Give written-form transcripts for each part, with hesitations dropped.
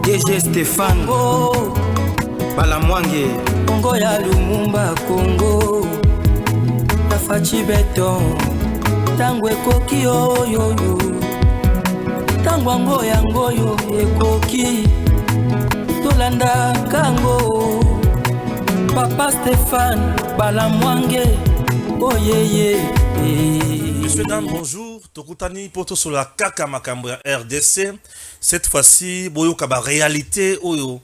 DG Stéphane Congo Balamwange Congo ya Lumumba Congo Tafachi Beton Tango ekoki oyoyo Tango ango yango yo ekoki Tolanda kango Papa Stéphane Balamwange Oh yeye Monsieur, dames, bonjour. Tokutani poto sur la kaka makambo ya RDC. Cette fois-ci, boyo ka ba réalité oyo.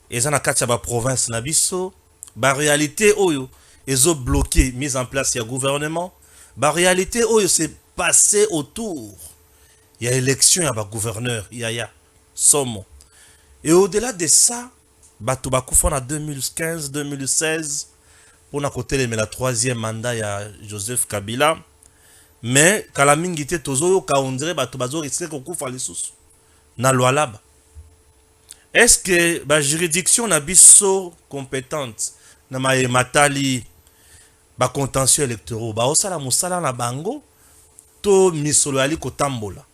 Ezana kacha ba province na biso. Ba réalité oyo. Ezo bloqué, mise en place ya gouvernement. Ba réalité oyo c'est passé autour. Il y a élection ya ba gouverneur. Il y a Somo. Et au-delà de ça, bato bakufa na 2015-2016. Pour na côté mais la troisième mandat ya Joseph Kabila. Mais kala mingi te tozo ka on dirait bato bazo risquer ko kufa lisusu na loi là-bas. Est-ce que ba juridiction na biso compétente na matali ba contentieux électoraux ba osala musala na bango to misolo ali kotambola.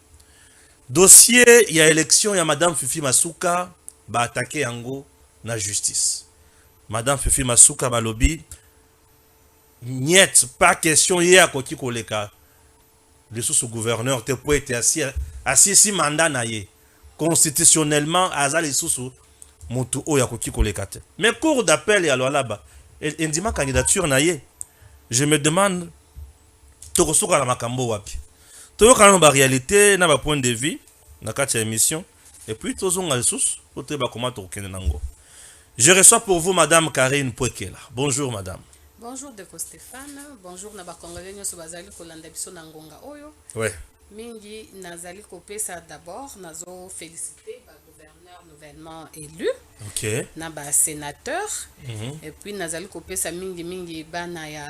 Dossier ya élection ya madame Fifi Masuka ba attaquer yango na justice. Madame Fifi Masuka ba lobby niet pas question hier koki koleka. Le sous-gouverneur te peut être assis si mandat na ye. Constitutionnellement, azali sous motu oya koki kolekate. Mais cours d'appel et alors là-bas, indima candidature na ye. Je me demande to kosoka la makambo wapi. To kana ba réalité na ba point de vue na kati émission et puis tozonga le sous pour te ba comment to kende nango. Je reçois pour vous madame Karine Pwekela. Bonjour madame. Bonjour Deko Stéphane, bonjour na bakongolais nyoso bazali kolanda biso na ngonga oyo. Ouais. Mingi nazali kopesa d'abord nazo féliciter ba gouverneur nouvellement élu. OK. Na ba sénateur et puis nazali kopesa mingi bana ya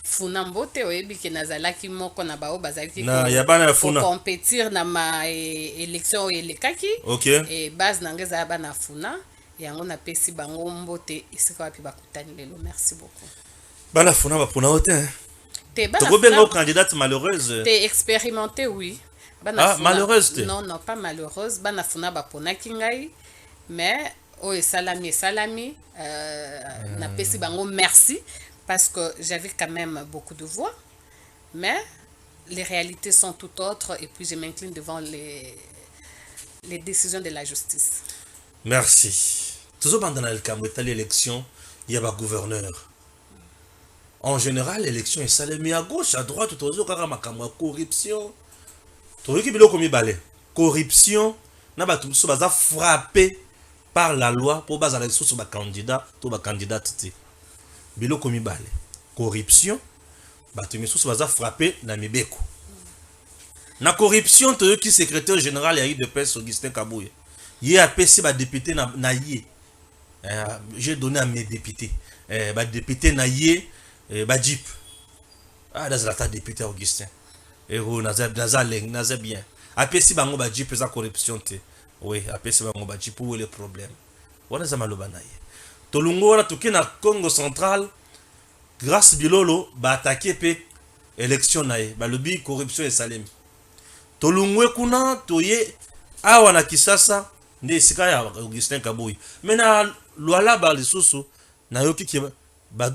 funa mbote oyebi ke nazalaki moko na bao bazali na ya bana ya funa compétir na ma élection elekaki. OK. Et base nangeza bana funa. Yango na pesi bango mbote isika wapi bakutani lelo. Merci beaucoup. Bana funa ba pona ote. Te bana funa candidate malheureuse. Te expérimenté oui. Bana funa, malheureuse te. Non pas malheureuse, bana funa ba pona kingai mais o salami na pesi bango merci parce que j'avais quand même beaucoup de voix mais les réalités sont tout autres et puis je m'incline devant les décisions de la justice. Merci. Toujours pendant l'élection, il y a un gouverneur. En général, l'élection est salée, mais à gauche, à droite, toujours corruption. Corruption, frappé par la loi pour baser les sur candidat, tout candidat. Corruption, frappé na mibeko. Na corruption, tu qui secrétaire général y a eu de presse Augustin Kabouya. Il y a un député na yé. J'ai donné à mes députés. Député na yé, Jeep. Ah, dans la député Augustin. Et où naza bien. Après si bango ba Jeep za corruption te. Oui, après si bango ba Jeep où est le problème. Wana za maloba na yé. Tolungo wana tuki na Congo central grâce bilolo ba attaquer pe élection na yé. Ba lobby corruption et salem. Tolungo kuna toye awa na Kisasa nde sika ya Augustin Kabouya. Maintenant loi ba lisusu na yoki ki ba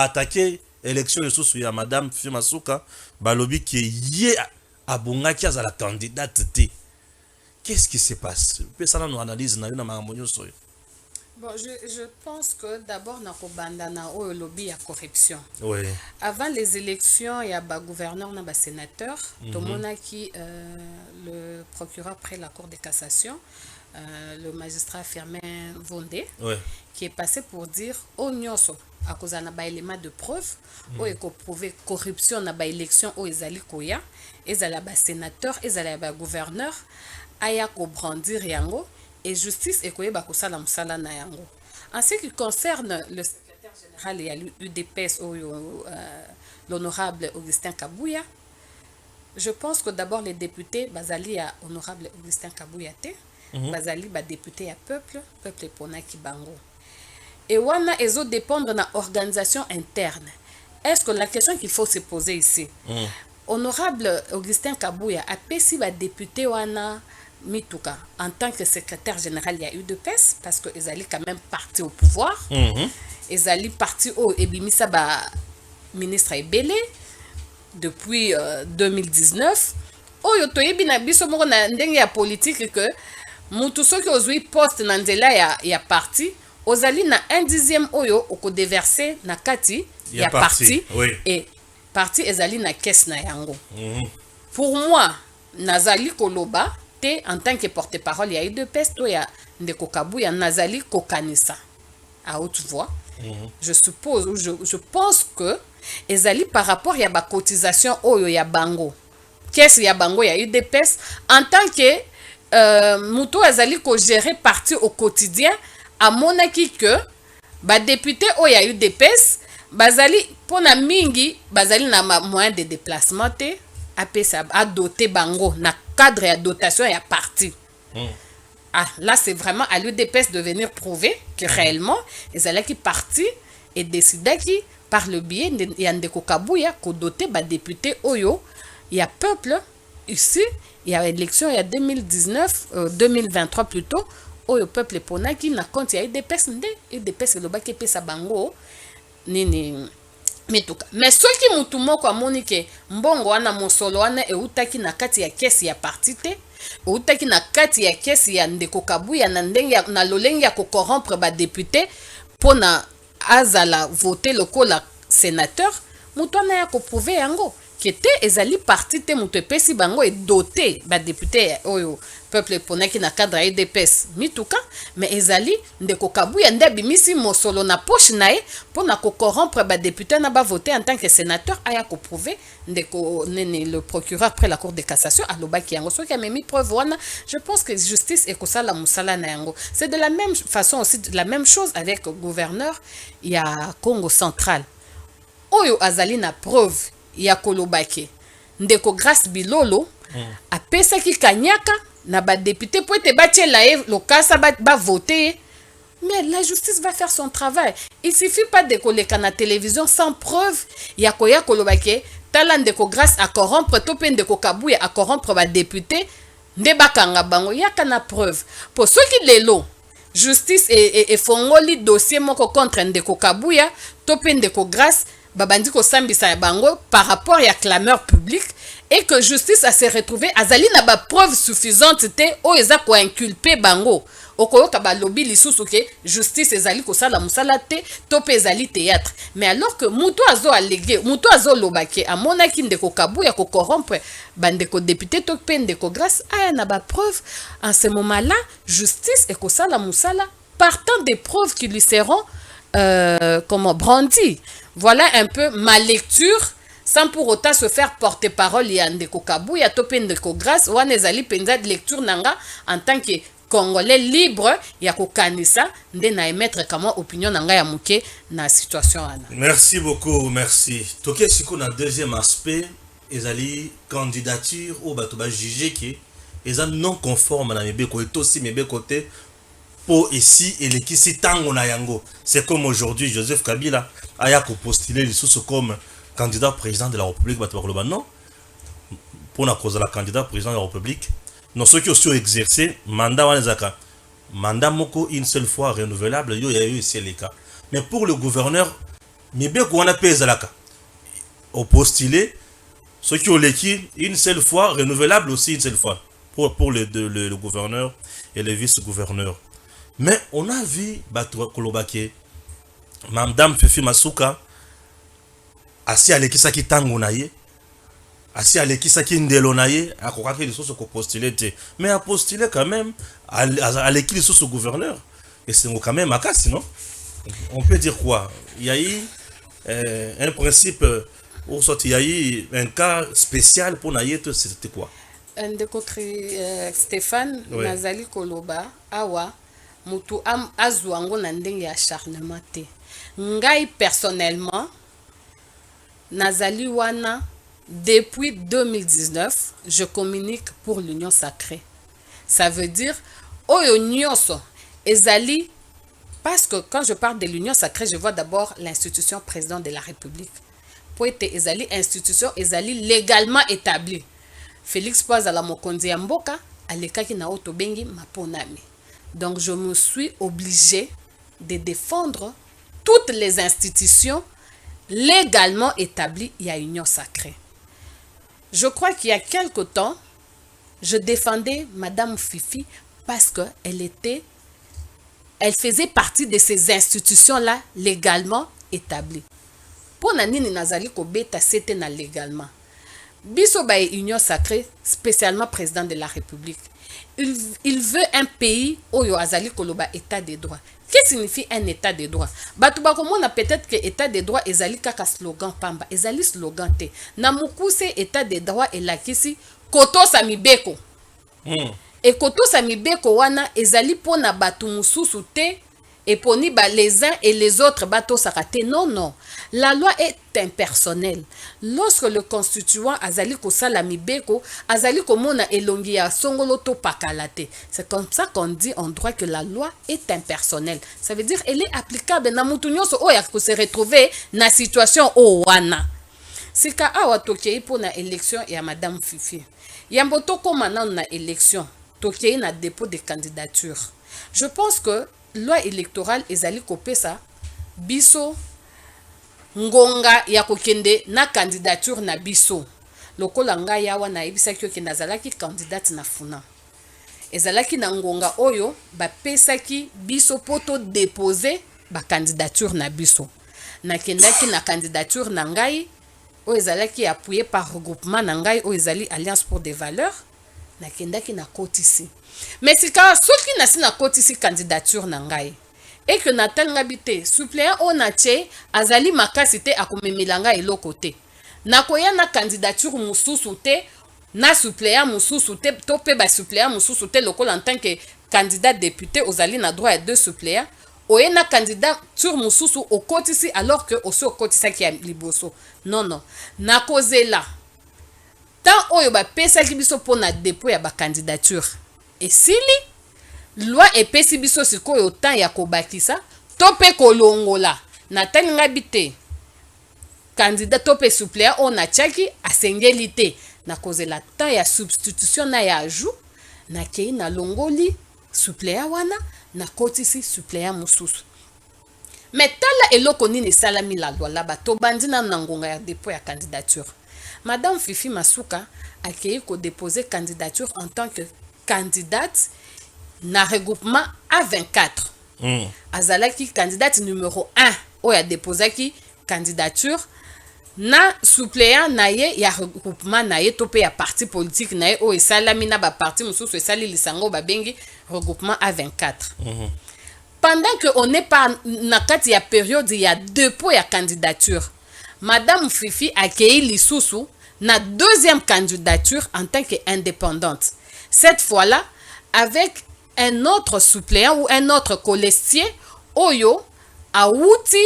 attaquer élection lisusu ya madame Fifi Masuka ba lobby ki ye abongaki za la candidate te. Qu'est-ce qui se passe? Peut ça nous analyse na yo na makambo nyonso. Bon, je pense que d'abord na kobandana o lobby ya corruption. Oui. Avant les élections, il y a ba gouverneur na ba sénateur, tout monde qui le procureur près la Cour de cassation, le magistrat Firmin Vondé, qui est passé pour dire au nyoso à cause na ba élément de preuve o eko prouver corruption na ba élection o ezali koya, ezala ba sénateur, ezala ba gouverneur aya ko brandir yango. Et justice et koyeba kosala musala na yango. En ce qui concerne le secrétaire général et l'UDPS l'honorable Augustin Kabouya, je pense que d'abord les députés bazali à honorable Augustin Kabouya te, bazali ba député à peuple ponaki bango. Et wana ezo dépendre na organisation interne. Est-ce que la question qu'il faut se poser ici, honorable Augustin Kabouya a pesi ba député wana Mituka, en tant que secrétaire général, il y a eu de pèse parce que Ezali quand même parti au pouvoir. Ezali parti au Ebimisa ba ministre Ebele depuis 2019. Oyo toyebi na biso moko na ndenge ya politique que mutu soki ozwi poste na nzela ya parti ozali na 1/10 oyo okodeverse na kati ya parti oui. Et parti ezali na caisse na yango. Pour moi nazali koloba te en tant que porte-parole ya UDPS to ya ndeko Kabuya nazali kokanisa à haute voix. Je suppose ou je pense que ezali par rapport ya ba cotisation oyo ya bango caisse ya bango ya UDPS en tant que muto ezali ko gérer parti au quotidien à monaki que ba député oyo ya UDPS bazali pona mingi bazali na moyen de déplacement te apesa a doter bango na cadre ya dotation ya parti. Ah, là c'est vraiment à l'UDPS de venir prouver que réellement ezali qui parti et décider qui par le biais de Ndeko Kabuya ko doter ba député oyo il y a peuple ici il y a élection il y a 2023 plutôt oyo peuple ponaki na compte ya UDPS nde UDPS lobaki pesa bango nini mituka mais soki mutu moko amoni ke mbongo wana mosolo wana eutaki na kati ya kesi ya parti te eutaki na kati ya kesi ya Ndeko Kabuya na ndenge na lolenge ya ko corrompre ba député pona azala voter lokola sénateur mutu wana ya ko prouver yango que te ezali parti te mutu epesi bango et doté ba député oyo peuple ponaki na cadre ya UDPS mituka mais ezali Ndeko Kabuya nde bimisi mosolo na poche na ye pona ko corrompre ba député na ba voter en tant que sénateur aya ko prouver ndeko nene le procureur après la cour de cassation alobaki yango soki amemi preuve wana je pense que justice ekosala musala na yango. C'est de la même façon aussi de la même chose avec le gouverneur ya Congo central oyo azali na preuve ya kolobake Ndeko Grace Bilolo apesaki kanyaka na ba député po ete batiela ye lokasa ba voter mais la justice va faire son travail. Il suffit pas de koleka na télévision sans preuve ya koya kolobake tala Ndeko Grace a corrompre to pe Ndeko Kabuya a corrompre ba député nde bakanga bango yaka na preuve po soki lelo justice et fongoli dossier moko contre Ndeko Kabuya to pe Ndeko Grace babandi ko sambisa ya bango par rapport ya clameur public et que justice a se retrouvé azali na ba preuve suffisante te o eza ko inculper bango okoyoka ba lobby lisusu ke justice ezali ko sala musala te to pe ezali théâtre mais alors que muto azo allégué muto azo lobake amonaki Ndeko Kabuya ko corrompre bandeko député to pe Ndeko Grace aya na ba preuve en ce moment là justice e ko sala musala partant des preuves qui lui seront comment brandies. Voilà un peu ma lecture sans pour autant se faire porte-parole ya Ndeko Kabuya to pe Ndeko Grace wana ezali penza de lecture nanga en tant que Congolais libre ya kokanisa nde na émettre kama opinion nanga ya muke na situation ana. Merci beaucoup, merci. Toke siko na deuxième aspect ezali candidature au bato ba juger ki eza non conforme na mebeko et aussi mebeko te po ici et l'équisi tango na yango. C'est comme aujourd'hui Joseph Kabila aya ko postuler lisusu comme candidat président de la République bato ba non pour na cause la candidat président de la République. Non, ceux qui ont exercé mandat wanezaka mandat moko une seule fois renouvelable yo ya eu c'est le cas. Mais pour le gouverneur mibeko wana pesa laka au postuler ceux qui ont l'équipe une seule fois renouvelable aussi une seule fois pour le gouverneur et le vice-gouverneur. Mais on a vu bato kolobake madame Fifi Masuka asi alekisa ki tango na ye asi alekisa ki ndelo na ye akokaki lisusu ko postuler te mais a postulé quand même aleki lisusu gouverneur et c'est quand même makasi non. On peut dire quoi, il y a eu un principe ou soit il y a eu un cas spécial pour naïe, c'était quoi Ndeko Stéphane nazali koloba awa mutu azwango na ndenge ya acharnement te ngai personnellement nazali wana depuis 2019 je communique pour l'union sacrée. Ça veut dire oyo nyonso ezali parce que quand je parle de l'union sacrée je vois d'abord l'institution président de la République pour être ezali institution ezali légalement établie. Félix Poazala mokonzi ya mboka alekaki na oto bengi maponami. Donc je me suis obligée de défendre toutes les institutions légalement établies. Il y a union sacrée. Je crois qu'il y a quelque temps, je défendais Madame Fifi parce qu'elle faisait partie de ces institutions-là légalement établies. Pour nini nazali ko beta c'était na légalement. Biso ba union sacrée, spécialement président de la République. Il veut un pays où yo azali koloba état de droit. Qu'est-ce que signifie un état de droit? Batu ba komona peut-être que état de droit ezali kaka slogan pamba, ezali slogan te. Na mukuse état de droit elakisi koto sa mibeko. Et koto sa mibeko wana ezali pona batu mususu te. Et poni ba les uns et les autres bateaux saraté. Non, non. La loi est impersonnelle. Lorsque le constituant azali ko salami beko, azali ko mona elongi ya songolo to pakalate. C'est comme ça qu'on dit en droit que la loi est impersonnelle. Ça veut dire elle est applicable na mutu nyonso oya ko se retrouver na situation o wana. Sika awa tokei po na élection ya Madame Fifi. Yambo to koma na élection, tokei na dépôt de candidature. Je pense que loi électorale ezali kopesa biso ngonga ya kokende na candidature na biso lokola ngai yawa na ebisaki okende azalaki candidate na funa ezalaki na ngonga oyo bapesaki biso poto déposer ba candidature na biso nakendaki na candidature na ngai oyo ezalaki appuyé par regroupement na ngai oyo ezali Alliance pour des valeurs nakendaki na kotisi. Mais si ka soki nasi na kotisi candidature na ngai et que natal ngabite suppléant on ache azali makasi te akomemilanga eloko te nakoya na candidature mususu te na suppléant mususu te to pe ba suppléant mususu te lokola en tant que candidat député ozali na droit à 2 suppléants oye na candidature mususu okotisi alors que oso okotisa ki ya liboso. Non non, nakozela tant oyo ba pesa ki biso pona dépôt ya ba candidature. Et si li loi epesi biso sikoyo temps ya kobakisa tope kolongola na talinga bite candidat tope suppléant on a chaki asengeli te na kozela temps ya substitution na ya ajout na kei na longoli suppléant wana na kotisi suppléant mususu. Mais tala eloko nini salami la loi là ba to bandina na ngonga ya dépôt ya candidature. Madame Fifi Masuka a kei ko déposer candidature en tant que candidate na regroupement A24. Azalaki candidate numéro 1 ou a déposé qui candidature na suppléant na ye ya regroupement na ye topé ya parti politique na ye o esalami na ba parti mususu esali lisango ba bengi regroupement A24. Pendant que on n'est pas na kati ya période ya dépôt ya candidature, Madame Fifi a accueilli lisusu na deuxième candidature en tant qu'indépendante. Cette fois-là, avec un autre suppléant ou un autre colistier, Oyo, a outi,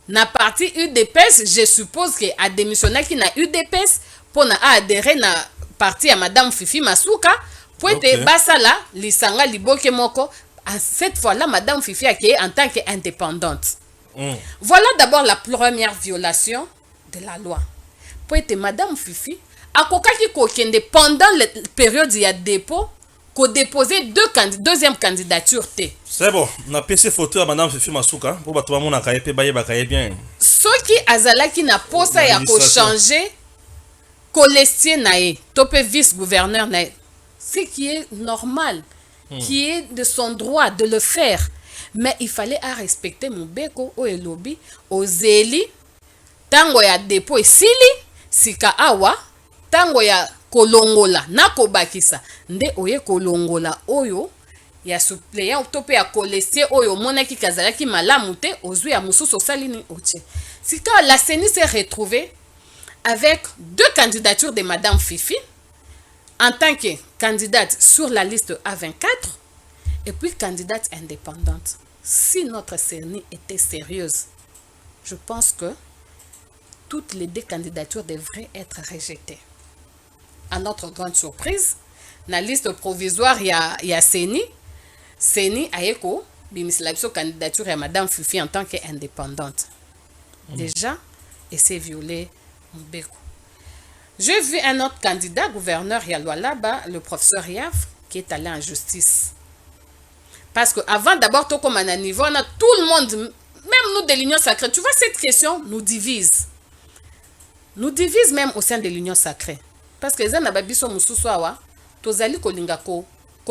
na parti UDPS, je suppose que a démissionné qui na UDPS pour na adhérer na parti à Madame Fifi Masuka, pour être basala, lisanga liboke moko. Cette fois-là, Madame Fifi a été en tant qu'indépendante. Voilà d'abord la première violation de la loi. Pour être Madame Fifi, akokaki kokende pendant la période ya dépôt ko déposer deuxième candidature te. C'est bon, na PC photo à Madame Fifi Masuka pour bato mona kaye pe baye bakaye bien. Soki azalaki na posa ya ko changer colestier nae, topé vice-gouverneur nae. Ce qui est normal, qui est de son droit de le faire. Mais il fallait à respecter mon beko o elobi o zeli tango ya dépôt sili sika awa tango ya kolongola na kobakisa nde oye kolongola oyo ya suppléant tope ya kolestier oyo monaki kazalaki malamu te ozwi ya mususu salini otie. Sika la CENI s'est retrouvée avec 2 candidatures de Madame Fifi en tant que candidate sur la liste A24 et puis candidate indépendante. Si notre CENI était sérieuse, je pense que toutes les 2 candidatures devraient être rejetées. À notre grande surprise, la liste provisoire il y a CENI a écho bimisla biso candidature à Madame Fifi en tant qu'indépendante. Déjà, et c'est violé Mbeko. J'ai vu un autre candidat, gouverneur Yalwalaba, le professeur Yav, qui est allé en justice. Parce qu'avant d'abord, tout comme à un niveau, on a tout le monde, même nous de l'Union sacrée, tu vois, cette question nous divise. Nous divise même au sein de l'Union sacrée. Parce que les gens n'ababiso mususwawa, tozali kolinga ko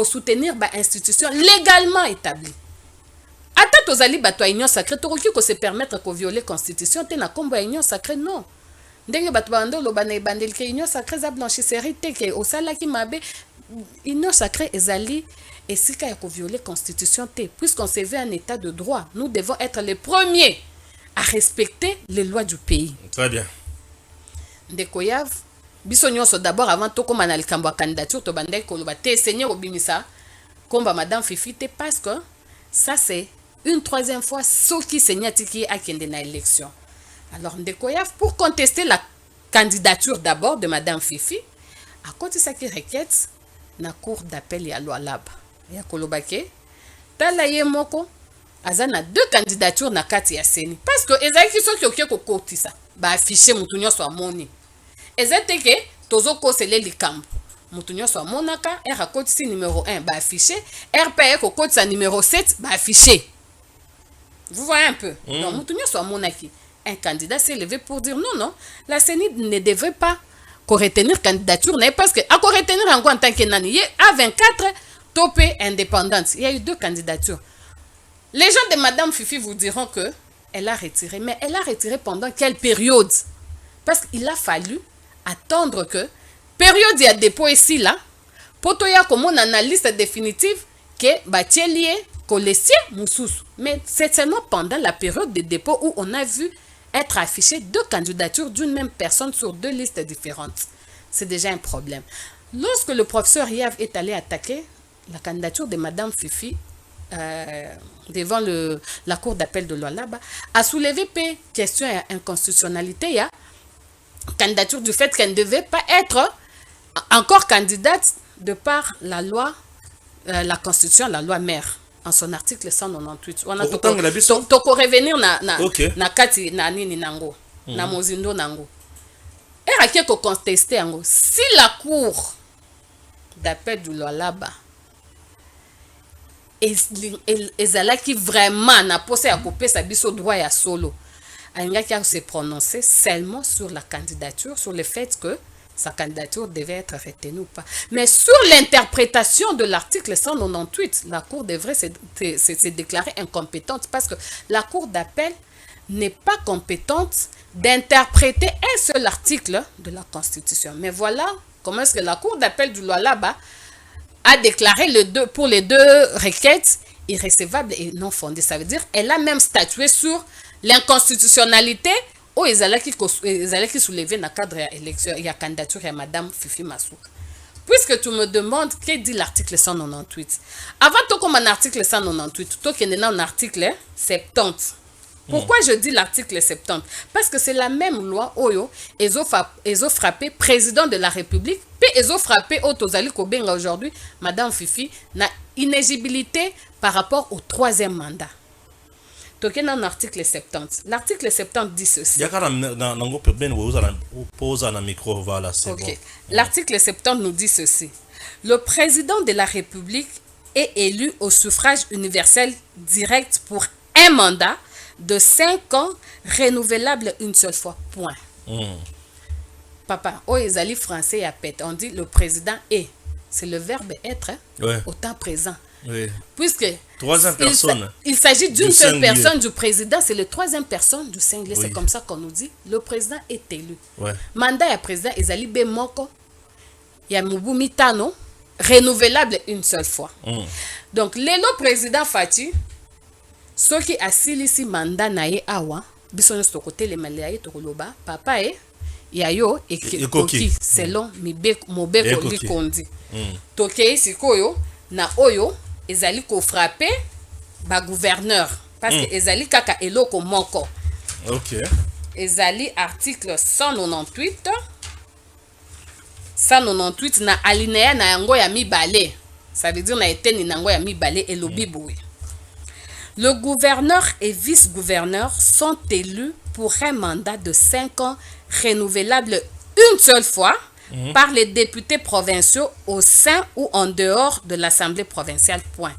soutenir ba institution légalement établie. Ata tozali bato à Union sacrée, toroki ko se permettre ko violer constitution, te na kombo à Union sacrée, non. Ndenge bato bando lo bana bandel ke Union sacrée za blanchisserie te ke osala ki mabe Union sacrée ezali et si ka ko violer constitution te, puisqu'on se veut un état de droit, nous devons être les premiers à respecter les lois du pays. Très bien. Ndeko Yav biso nyonso d'abord avant to koma na likambo candidature to bandai ko loba te seigneur obimisa komba madame Fifi te parce que ça c'est une troisième fois soki seigneur tiki akende na élection. Alors Ndeko Yav pour contester la candidature d'abord de madame Fifi à côté ça qui requête na cour d'appel ya Lualaba ya kolobake tala ye moko azana deux candidatures na kati ya seni parce que ezaki soki okie ko kotisa ba afficher mutu nyonso amoni ezateke tozo kosele likambo mutu nyonso amonaka akotisi numéro 1 ba afficher RPE ko kotisa numéro 7 ba afficher. Vous voyez un peu. Donc mutu nyonso amonaki un candidat s'est levé pour dire non, la CENI ne devrait pas retenir candidature, parce que à retenir en tant que nani, à 24 topé indépendante. Il y a eu deux candidatures. Les gens de Madame Fifi vous diront que elle a retiré, mais elle a retiré pendant quelle période? Parce qu'il a fallu attendre que période il y a dépôt ici là, pour toi il y a comme une analyse définitive que batielier colessier moussous. Mais c'est seulement pendant la période de dépôt où on a vu être affiché deux candidatures d'une même personne sur deux listes différentes. C'est déjà un problème. Lorsque le professeur Yav est allé attaquer la candidature de Madame Fifi devant la cour d'appel de Lualaba, a soulevé des questions d'inconstitutionnalité, il y a candidature du fait qu'elle ne devait pas être encore candidate de par la loi, la constitution, la loi mère. En son article 198 on a toko revenir na kati na nini nango na mozindo nango eraki ko contester yango si la cour d'appel du Lualaba ezalaki vraiment na posa ya kopesa biso droit ya solo alingaki a se prononcer seulement sur la candidature, sur le fait que sa candidature devait être retenue ou pas. Mais sur l'interprétation de l'article 198, la Cour devrait se déclarer incompétente parce que la Cour d'appel n'est pas compétente d'interpréter un seul article de la Constitution. Mais voilà comment est-ce que la Cour d'appel du Lualaba a déclaré pour les deux requêtes irrécevables et non fondées. Ça veut dire qu'elle a même statué sur l'inconstitutionnalité où ils allaient qui soulever dans le cadre de l'élection, il y a candidature à Madame Fifi Masuka. Puisque tu me demandes, que dit l'article 198? Avant tout comme un article 198, tout qui est dans l'article 70. Pourquoi je dis l'article 70? Parce que c'est la même loi où ils ont frappé président de la République, puis ils ont frappé Otozali Kobenga aujourd'hui, Madame Fifi, na inéligibilité par rapport au troisième mandat. Donc, dans l'article 70. L'article 70 dit ceci. L'article 70 nous dit ceci. Le président de la République est élu au suffrage universel direct pour un mandat de 5 ans, renouvelable une seule fois. Point. Papa, oh, les alliés français à pète. On dit le président est. C'est le verbe être au temps présent. Oui. Puisque troisième personne. Il s'agit d'une seule personne du président, c'est le troisième personne du singulier, c'est comme ça qu'on nous dit. Le président est élu. Mandat à président, Ezali B Moko, il y a Mubumi Tano, renouvelable une seule fois. Donc, le président Fati, ce qui a ici mandat nae awa, bison de côté les Malayaï Tokoloba, papa et yayo et Koki, selon Mobeko Likondi. Tokei Sikoyo, na Oyo, ezali ko frappé ba gouverneur parce que ezali kaka eloko moko. OK. Ezali article 198 na alinéa na yango ya mibale. Ça veut dire na eteni na yango ya mibale elobi boui. Le gouverneur et vice-gouverneur sont élus pour un mandat de 5 ans renouvelable une seule fois par les députés provinciaux au sein ou en dehors de l'Assemblée provinciale. Point.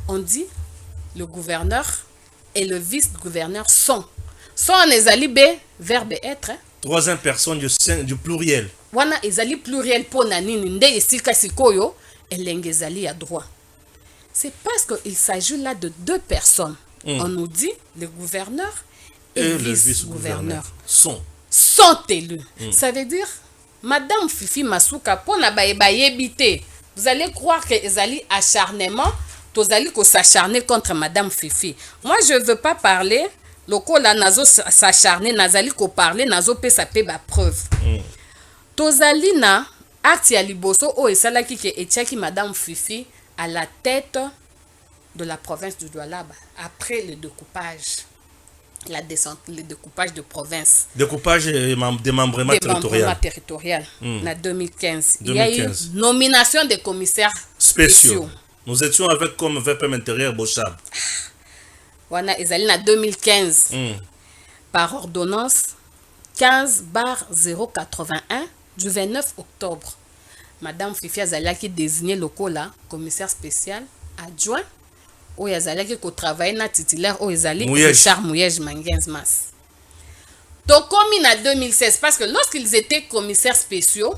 On dit le gouverneur et le vice-gouverneur sont. Sont ezali B, verbe être. Troisième personne du pluriel. Wana ezali pluriel pour nanini nde esika sikoyo elenge ezali ya droit. C'est parce qu'il s'agit là de deux personnes. On nous dit le gouverneur et le vice-gouverneur sont élus. Ça veut dire Madame Fifi Masuka pona bayebite. Vous allez croire que ezali acharnement, tozali ko s'acharner contre Madame Fifi. Moi je veux pas parler loko la nazo s'acharner, nazali ko parler nazo pe sa pe ba preuve. Tozali na acte ya liboso o esalaki ke etiaki Madame Fifi à la tête de la province du Doualaba après le découpage. La descente, le découpage de province. Découpage des démembrement territorial. En 2015. Il y a eu nomination des commissaires spéciaux. Nous étions avec comme VPM intérieur Bochab. Wana ezali en 2015. Par ordonnance 15/081 du 29 octobre. Madame Fifi Azalaki désigné le cola commissaire spécial adjoint. Oyo azalaki ko travailler na titulaire oyo ezali Richard Mouyej Mangenz Mas. Donc comme en 2016 parce que lorsqu'ils étaient commissaires spéciaux,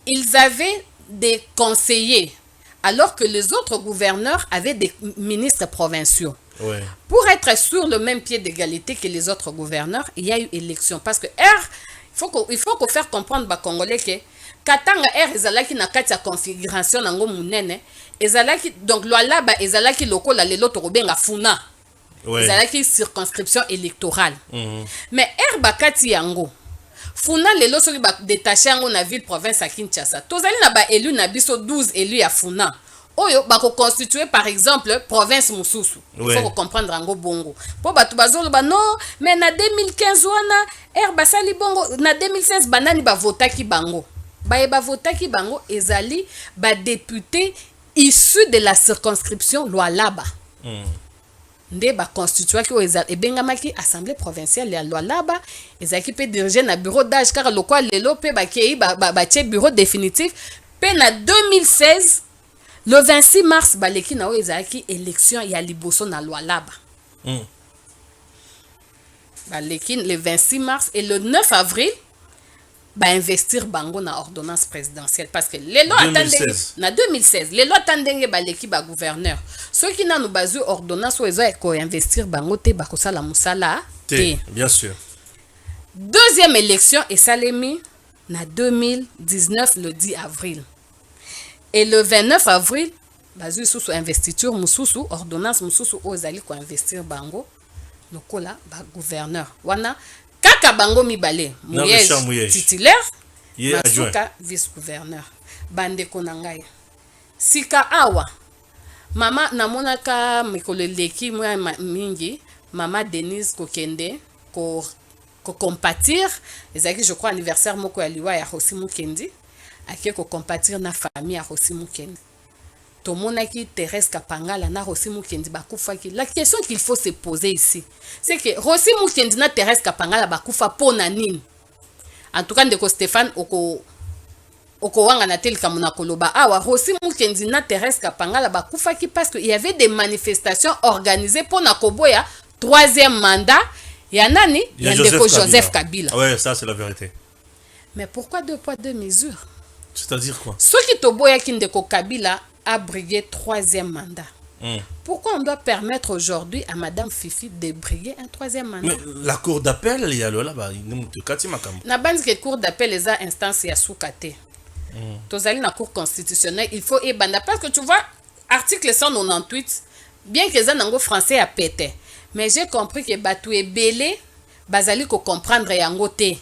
ils avaient des conseillers alors que les autres gouverneurs avaient des ministres provinciaux. Ouais. Pour être sur le même pied d'égalité que les autres gouverneurs, il y a eu élection parce que il faut qu'on faire comprendre ba Congolais que katanga ezalaki na kati ya configuration nango munene ezalaki donc Lualaba ezalaki lokola lelo tokobenga funa ezalaki circonscription électorale mais bakati yango funa lelo soki ba détaché yango na ville province à Kinshasa tozali na ba élu na biso 12 élus ya funa oyo bako constituer par exemple province mususu il faut comprendre yango bongo po batu bazoloba non mais na 2015 wana basali bongo na 2016 banani ba votaki bango ba votaki bango ezali ba député issus de la circonscription Lualaba. Nde ba constitué ki ebengamaki assemblée provinciale ya Lualaba ezaki pe diriger na bureau d'âge car lokwa lelo pe ba kei ba bureau définitif pe na 2016 le 26 mars baleki na o ezaki élection ya liboso na Lualaba. Baleki le 26 mars et le 9 avril investir bango na ordonnance présidentielle parce que les lois attendent na 2016 les lois attendent baleki ba gouverneur ceux qui na nous bazu ordonnance ou ezo ko investir bango te ba kosala musala te bien sûr. Deuxième élection et salemi na 2019 le 10 avril et le 29 avril bazu sous investiture mususu ordonnance mususu ozali ko investir bango lokola ba gouverneur wana kaka bango mibale Mouyej titulaire Masuka vice-gouverneur bande konangai sika awa mama namonaka mikolo leki mwa mingi mama Denise kokende ko compatir ezaki je crois anniversaire moko ya liwa ya Rossi Mukendi ake ko compatir na famille ya Rossi Mukendi tomonaki Thérèse Kapangala na Rossi Mukendi bakufaki. La question qu'il faut se poser ici c'est que Rossi Mukendi na Thérèse Kapangala bakufa pona nini. En tout cas ndeko Stéphane oko wanga na tel kamuna koloba awa Rossi Mukendi na Thérèse Kapangala bakufaki parce que il y avait des manifestations organisées pona koboya troisième mandat ya nani ya ndeko Joseph Kabila. Ouais, ça c'est la vérité. Mais pourquoi deux poids deux mesures? C'est-à-dire quoi? Ceux qui toboya ki ndeko Kabila a brigué troisième mandat. Pourquoi on doit permettre aujourd'hui à Madame Fifi de briguer un troisième mandat? Mais la cour d'appel, il y a là-bas, na banzi que cour d'appel les instances ya soukate. Tozali na cour constitutionnelle, il faut ebanda parce que tu vois article 198 bien que ça nango français a pété. Mais j'ai compris que batu ebele bazali ko comprendre yango te.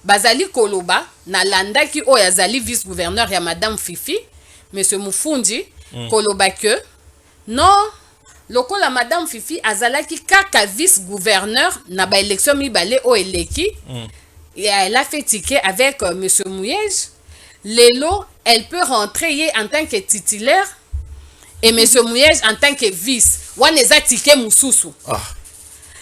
Bazali koloba na landaki o yazali vice-gouverneur ya Madame Fifi Monsieur Mufundi koloba que non lokola Madame Fifi azalaki kaka vice-gouverneur na ba élection mibale o eleki et elle a fait ticket avec Monsieur Mouyej. Lelo elle peut rentrer en tant que titulaire et Monsieur Mouyej en tant que vice. Waneza ticket mususu.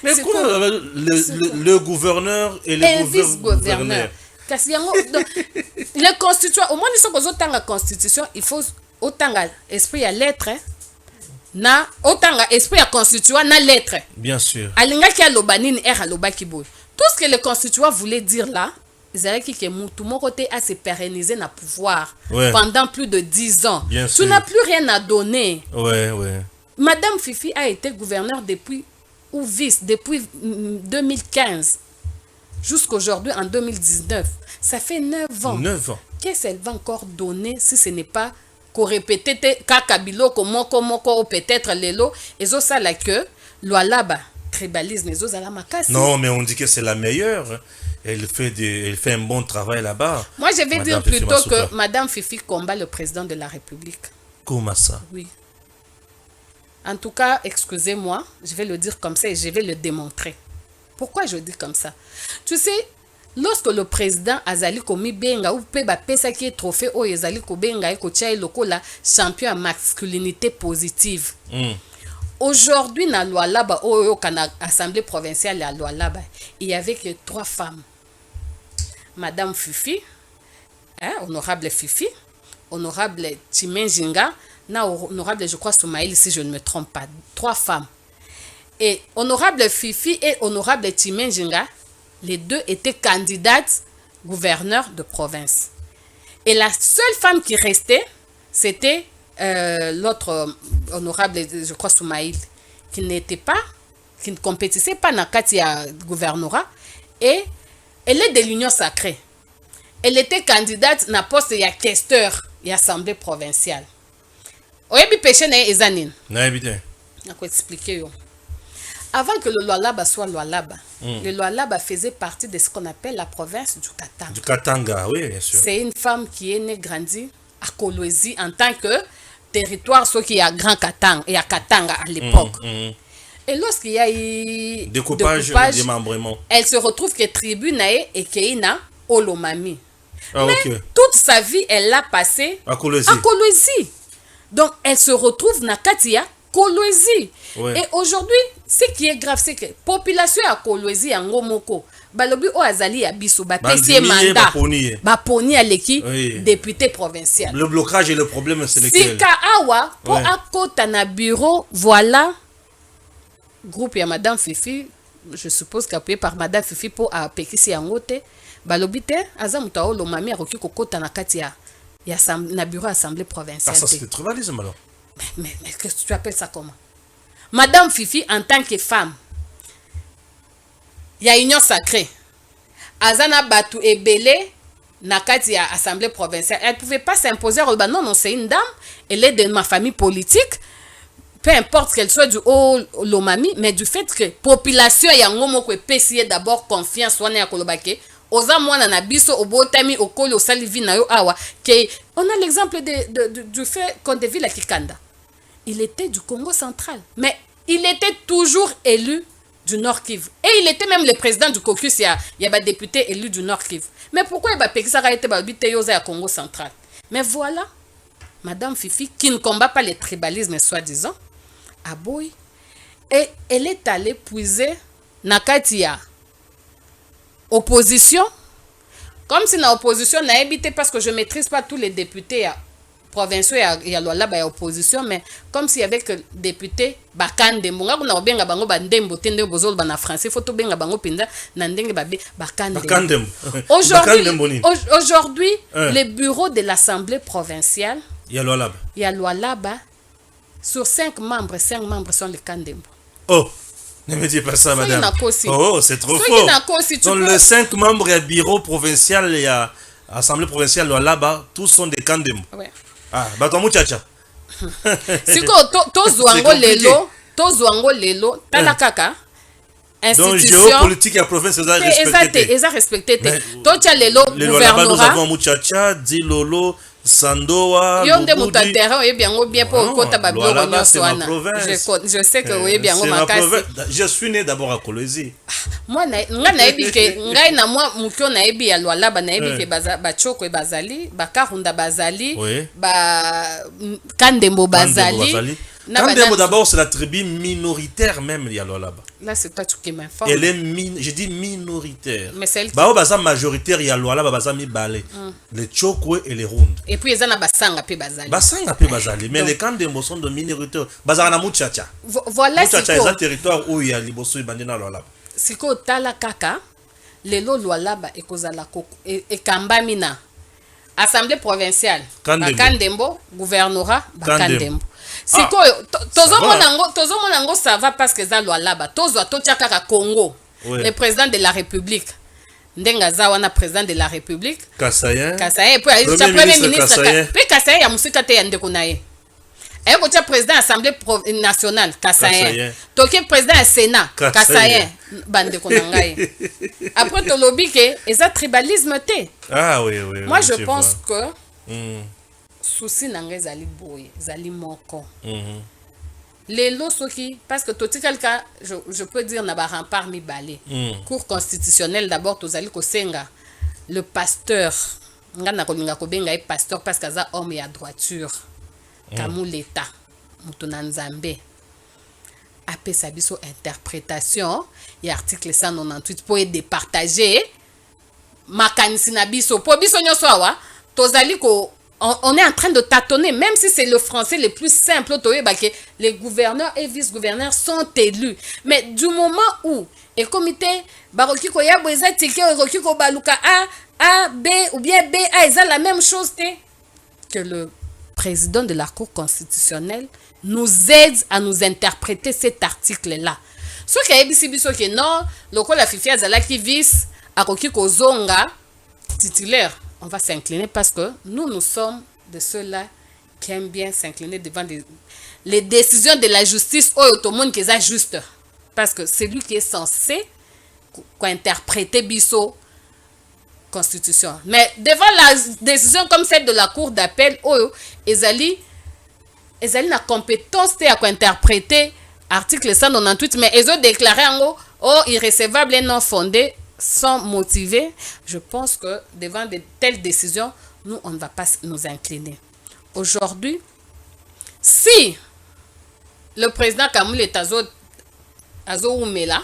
Mais quoi, le gouverneur et le vice-gouverneur. Le constituant, au moins, ils sont autant la constitution, il faut autant esprit à lettre. Na autant esprit à constituant na lettre. Bien sûr. Alinga ki alobanini er alobaki boy. Tout ce que le constituant voulait dire là, Zalaki que tout mon côté à se pérenniser na pouvoir pendant plus de 10 ans. Bien tu n'as plus rien à donner. Ouais. Madame Fifi a été gouverneure depuis ou vice depuis 2015 jusqu'aujourd'hui en 2019. Ça fait 9 ans. 9 ans. Qu'est-ce qu'elle va encore donner si ce n'est pas qu'on répète kakabilo komoko peut-être lelo et ça la que loalaba tribalisme les ala makasi. Non, mais on dit que c'est la meilleure. Elle fait un bon travail là-bas. Moi, je vais dire plutôt que Madame Fifi combat le président de la République. Comment ça? Oui. En tout cas, excusez-moi, je vais le dire comme ça et je vais le démontrer. Pourquoi je dis comme ça? Tu sais, lorsque le président Azali Komi Benga ou Peba Pesa qui est trophée au Azali Kobenga et Kocha Lokola champion à masculinité positive. Aujourd'hui, dans la loi là-bas, au Assemblée provinciale, la loi là-bas, il y avait que 3 femmes. Madame Fifi, honorable Fifi, honorable Timenjinga, honorable, je crois, Soumaïl, si je ne me trompe pas. 3 femmes. Et honorable Fifi et honorable Timenjinga, les deux étaient candidates gouverneurs de province. Et la seule femme qui restait, c'était l'autre honorable, je crois, Soumaïl, qui ne compétissait pas dans le gouvernorat. Et elle est de l'Union sacrée. Elle était candidate dans le poste de questeur de l'Assemblée provinciale. Oyebi péché na ezanine. Na ebite. Je vais expliquer. Avant que le Lualaba soit Lualaba, le Lualaba faisait partie de ce qu'on appelle la province du Katanga. Du Katanga, oui, bien sûr. C'est une femme qui est née, grandie à Kolwezi en tant que territoire, ce qui est à Grand Katanga et à Katanga à l'époque. Et lorsqu'il y a eu découpage des membrements, elle se retrouve que tribu nae et Keina Olomami. Ah, mais toute sa vie, elle l'a passée à Kolwezi. Donc, elle se retrouve na Katia Kolwezi. Et aujourd'hui, ce qui est grave, c'est que la population à Kolwezi en Ngomoko, balobi o azali ya biso ba PC mandat ba poni à l'équipe député provincial. Le blocage et le problème c'est lequel? Sika awa po akota na bureau, voilà groupe ya Madame Fifi, je suppose qu'appuyé par Madame Fifi pour apekisi yangote balobi te azamuta o lo mami akoki kokota na katia ya na bureau assemblée provinciale. Ça c'est le tribalisme alors. Mais qu'est-ce que tu appelles ça comment? Madame Fifi, en tant que femme, il y a union sacrée. Azana Batu et Belé, Nakati à Assemblée provinciale, elle ne pouvait pas s'imposer. Non, c'est une dame, elle est de ma famille politique, peu importe qu'elle soit du haut Lomami, mais du fait que la population y a un peut essayer d'abord confiance, on a l'exemple du fait qu'on devait la Kikanda. Il était du Congo central, mais il était toujours élu du Nord Kivu. Et il était même le président du caucus, il y a des députés élus du Nord Kivu. Mais pourquoi il a été au Congo central? Mais voilà, Madame Fifi, qui ne combat pas le tribalisme, soi-disant, à Boy, et elle est allée puiser Nakatia opposition, comme si dans l'opposition n'a habité parce que je ne maîtrise pas tous les députés provinciaux et à la opposition, mais comme s'il y avait que députés bakandembo nga kuna obenga bango bandembo tende bozol bana français faut to benga bango pinda na ndenge babe bakandembo. Aujourd'hui le bureau de l'Assemblée provinciale Yalwalaba sur 5 membres sont les kandembo. Oh, ne me dis pas ça, madame. Oh, c'est trop fort. Dans les 5 membres du bureau provincial et à l'Assemblée provinciale là-bas, tous sont des kandembo. Ouais. Ah, bato muchacha. Siko tozo lelo tala kaka institution donc géopolitique à province eza respecté tocha lelo gouvernorat nous avons muchacha Dilolo Sandoa yonde mutatere oyebi yango bien pour kota babilo nyonso wana je sais que oyebi yango makasi. Je suis né d'abord à Kolwezi. Moi nga nayebi ke ngai na moi mukyo nayebi ya Lualaba nayebi ke ba choko bazali ba karunda bazali ba kandembo bazali Kandembo d'abord c'est la tribu minoritaire même il y a là-bas. Là c'est toi qui m'informe. Elle est je dis minoritaire. Mais c'est bah baza majoritaire il y a là-bas baza mi balé. Les Tchokwe et les Rundu. Et puis ils en a basanga pe bazali. Basanga pe bazali mais les Kandembo sont de minoritaire. Bazana muchacha. Voilà c'est quoi. Muchacha territoire où il y a liboso ibandena là-bas. Siko tala kaka lelo là-bas et kozala koko et kambamina. Assemblée provinciale, Kandembo, gouvernorat, Kandembo. Si tozo monango ça va parce que ça loi là-bas. Tozo tochaka Congo, le président de la République. Ndenga zawana président de la République. Kassaye. Puis premier ministre. Puis Kassaye ya musika te yande konaye. Et quand tu président assemblée nationale, Kassaye. Toki président Sénat, Kassaye. Bande konangaye. Après to lobby que eza tribalisme te. Ah oui. Moi je pense que souci nanga ezali boye, ezali moko. Les lots soki parce que toti quelqu'un je peux dire na ba rempart mi balé. Cour constitutionnelle d'abord tozali ko senga le pasteur ngana kolinga ko benga pasteur parce que ça homme ya droiture. Kamu l'État, Mutuna Nzambe, apesa biso interprétation, et article 198 pour départager, makanisi na biso, pour biso nyonso awa, tozali ko, on est en train de tâtonner, même si c'est le français le plus simple, les gouverneurs et vice-gouverneurs sont élus. Mais du moment où, le comité, baroki ko ya boeza tike, baroki ko baluka A, B, ou bien B, A, ils ont la même chose, que le président de la Cour constitutionnelle nous aide à nous interpréter cet article-là. Ce qui est dit, c'est que non, le la Fifi Azala qui vise à Roki Kozonga titulaire, on va s'incliner parce que nous sommes de ceux-là qui aiment bien s'incliner devant les décisions de la justice ou tout le monde qui est juste. Parce que c'est lui qui est censé interpréter Bisso Constitution. Mais devant la décision comme celle de la Cour d'appel, ezali na compétence à interpréter article 198, mais ils ont déclaré en gros, irrécevable et non fondé, sans motiver. Je pense que devant de telles décisions, nous, on ne va pas nous incliner. Aujourd'hui, si le président Kamule Tazo Oumela,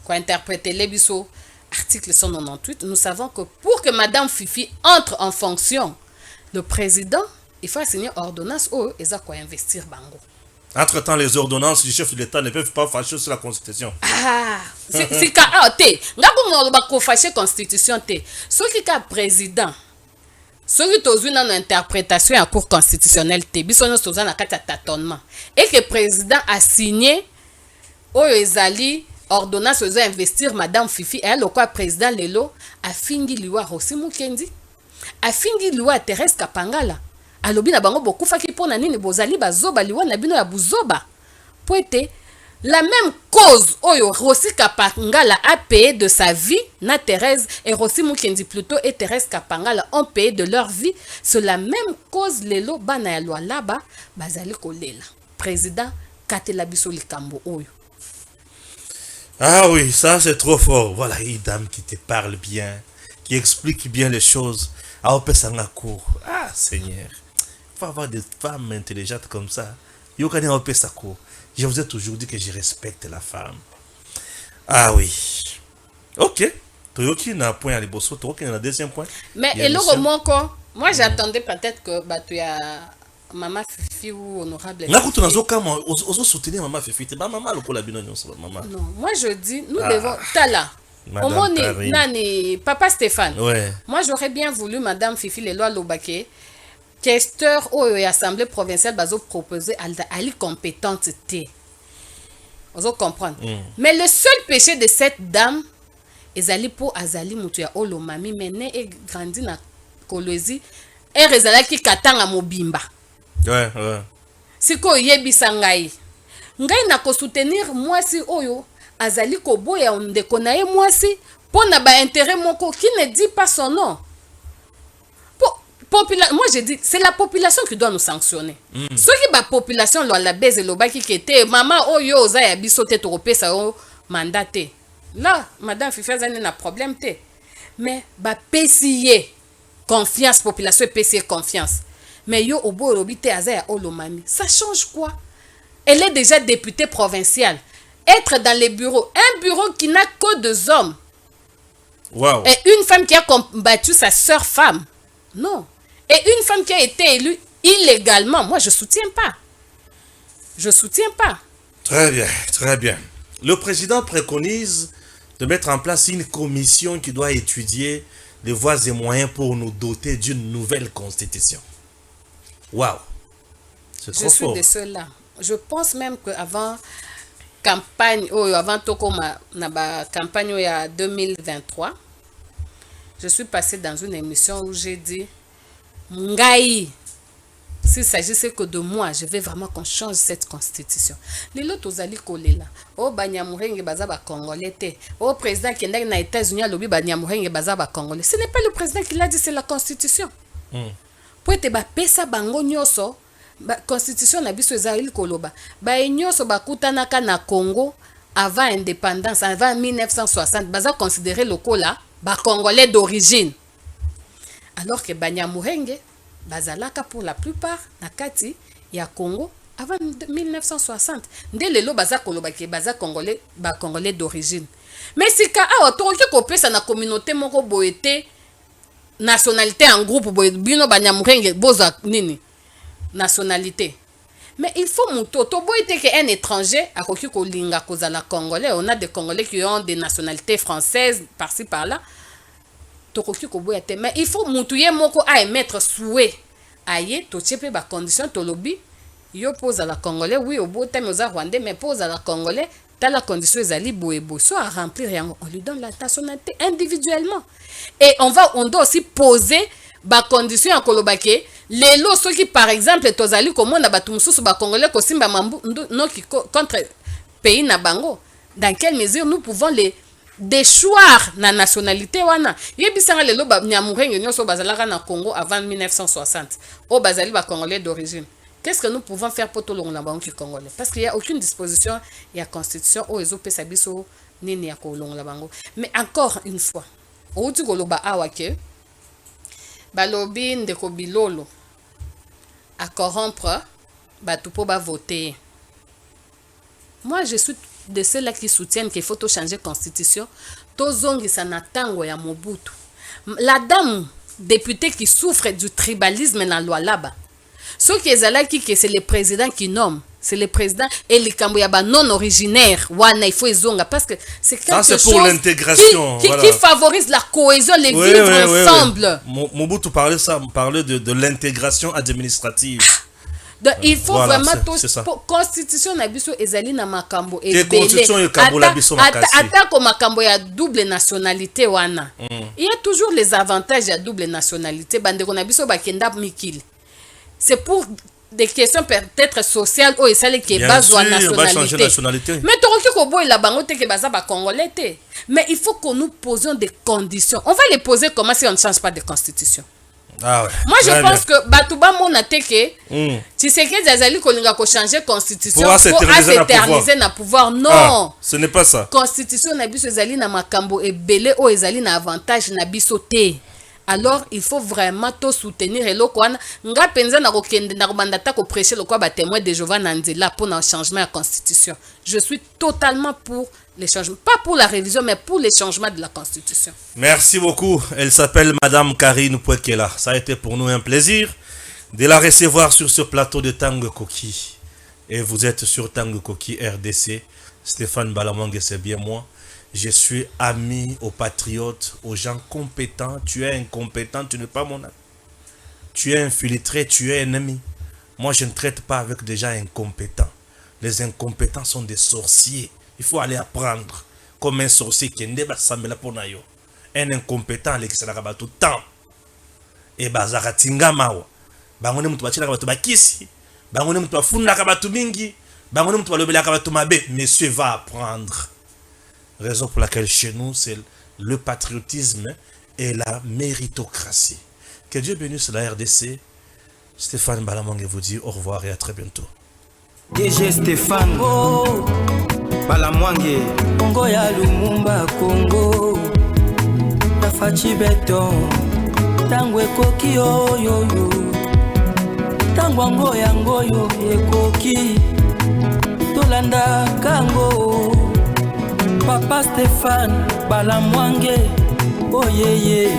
qui a interprété les bisso article 198, nous savons que pour que Madame Fifi entre en fonction, le président, il faut signer ordonnance ou il faut investir bango. Entre-temps, les ordonnances du chef de l'État ne peuvent pas fâcher sur la Constitution. Ah, c'est ka te. Ngako ba ko fâcher Constitution te. Ce qui est président, ce qui est une interprétation en Cour constitutionnelle te, biso no soza na kata tâtonnement. Et que le président a signé o ezali ordonnance aux investir Madame Fifi et le quoi président Lelo a fingi liwa Rossi Mukendi a fingi liwa Thérèse Kapangala alobi na bango beaucoup faki pona nini bozali bazoba liwa na bino ya buzoba poete la même cause oyo Rossi Kapangala a payé de sa vie na Thérèse et Rossi Mukendi plutôt et Thérèse Kapangala ont payé de leur vie c'est la même cause Lelo bana ya loi là-bas bazali kolela président katela biso likambo oyo. Ah oui, ça c'est trop fort. Voilà, une dame qui te parle bien, qui explique bien les choses. Ah, Seigneur. Il faut avoir des femmes intelligentes comme ça. Je vous ai toujours dit que je respecte la femme. Ah oui. Ok. Toyoki n'a point à l'ebosso, Toyoki n'a deuxième point. Mais et le moi j'attendais peut-être que tu as Maman Fifi ou honorable. Soutenir Maman Fifi. Maman maman. Non, moi je dis, nous devons. Tala. Au moins, nani, Papa Stéphane. Ouais. Moi j'aurais bien voulu Madame Fifi les lois Lobake, questeur ou assemblée provinciale bazo proposer à li compétente. Vous comprenez. Mais le seul péché de cette dame, ezali po azali mutu ya olo mami mene et grandi na Kolwezi et rezala ki katanga mobimba. Ouais. Siko yebisa ngai na ko soutenir mwasi oyo azali ko boya ndeko na ye mwasi pona ba intérêt moko qui ne dit pas son nom. Moi je dis c'est la population qui doit nous sanctionner. Ce qui ba population lo la base lo baki kete mama oyo oza ya biso te to pesa o mandaté. Là madame Fifi azali na problème te. Mais ba pesiye confiance population pesiye confiance. Mais yo obo robité azaya olomami. Ça change quoi? elle est déjà députée provinciale. Être dans les bureaux, un bureau qui n'a que 2 hommes. Wow. Et une femme qui a combattu sa sœur femme. Non. Et une femme qui a été élue illégalement. Moi, je ne soutiens pas. Je ne soutiens pas. Très bien, très bien. Le président préconise de mettre en place une commission qui doit étudier les voies et moyens pour nous doter d'une nouvelle constitution. Waouh! C'est trop fort. Je suis de ceux-là. Je pense même qu'avant campagne, avant la campagne il y a 2023, je suis passée dans une émission où j'ai dit Ngai, s'il s'agissait que de moi, je veux vraiment qu'on change cette constitution. Les autres aux alliés collés là, oh Banyamurenge bazaba congolais, oh président qui est aux États-Unis à l'objet Banyamurenge bazaba congolais. Ce n'est pas le président qui l'a dit, c'est la constitution. Pour être pesa bango nyoso, constitution na biso ezali koloba. Ba nyoso bakutanaka na Congo avant indépendance, avant 1960, baza considéré lokola ba congolais d'origine. Alors que Banyamurenge bazalaka pour la plupart na kati ya Congo avant 1960. Ndé lelo baza koloba ke baza congolais ba congolais d'origine. Mais si ka awa tokoki kopesa na communauté moko boete nationalité en groupe bino Banyamurenge boza nini nationalité. Mais il faut muto to boete ke un étranger akoki kolinga kozala congolais. On a des congolais qui ont des nationalités françaises par-ci par-là. Mais il faut moutouiller moko à émettre souhait aye to tchepe ba condition to lobby yo pose à la congolais oui au beau thème aux rwandais mais pose à la congolais dans la condition ezali boebo soit à remplir on lui donne la nationalité individuellement et on doit aussi poser ba condition en kolobake les lots ceux qui par exemple tozali komona batu mususu ba congolais ko simba mambu no qui contre pays na bango dans quelle mesure nous pouvons les déchoir na nationalité wana yebisanga lelo ba Nyamurenge nyoso bazalaka na Congo avant 1960 au bazali ba congolais d'origine. Qu'est-ce que nous pouvons faire pour tout le monde qui congolais parce qu'il y a aucune disposition il y a constitution au ezope sabiso nini ya kolonga bango. Mais encore une fois au tu koloba awa ke balobi ndeko bilolo à corrompre batu po ba voter. Moi je suis de ceux-là qui soutiennent qu'il faut tout changer la constitution, tozongi sanatango ya Mobutu. La dame députée qui souffre du tribalisme dans la loi là-bas. Ceux qui est là qui c'est le président qui nomme, c'est le président et les Kambouyaba non originaires. Wana il faut zonga parce que c'est quelque chose pour l'intégration qui favorise la cohésion, les vivre ensemble. Mobutu parlait de l'intégration administrative. Donc, il faut voilà, vraiment pour constitution na biso ezali na makambo ata makambo ya double nationalité wana. Il y a toujours les avantages ya double nationalité bandeko na biso bakenda mikili. C'est pour des questions peut-être sociales ou esale ke bazwa nationalité. Mais toroki ko boy la bango te ke baza ba congolais te. Mais il faut que nous posions des conditions. On va les poser comment si on ne change pas de constitution. Ah ouais. Moi je pense que Batouba mona teke Tshisekedi azali kolinga ko changer constitution pour s'éterniser na pouvoir. Non, ce n'est pas ça. Constitution na biso ezali na makambo ebele o ezali na avantage na biso te. Alors il faut vraiment tout soutenir eloko wana nga penza na kokende na kobanda ta ko prêcher le quoi ba témoin de Jéhovah na nzela pour un changement de la constitution. Je suis totalement pour les changements, pas pour la révision mais pour les changements de la constitution. Merci beaucoup. Elle s'appelle Madame Karine Pouekela. Ça a été pour nous un plaisir de la recevoir sur ce plateau de Tango Koki. Et vous êtes sur Tango Koki RDC. Stéphane Balamwangue, c'est bien moi. Je suis ami aux patriotes, aux gens compétents. Tu es incompétent, tu n'es pas mon ami. Tu es infiltré, tu es ennemi. Moi, je ne traite pas avec des gens incompétents. Les incompétents sont des sorciers. Il faut aller apprendre comme un sorcier qui est né pour nayo. Un incompétent qui s'est tout le temps. Et bazaratinga mawa. Bangone mutu bachina kabatu bakisi. Bangone mutu bafunda kabatu mingi. Bangone mutu balobela kabatu mabe. Monsieur va apprendre. Raison pour laquelle chez nous c'est le patriotisme et la méritocratie. Que Dieu bénisse la RDC. Stéphane Balamwangue vous dit au revoir et à très bientôt. DG Stéphane Balamwangue Congo ya Lumumba Congo Tafachi beton Tango ekoki yo yo yo Tango ango yango yo ekoki tolanda kango Papa Stéphane Balamwange oyeye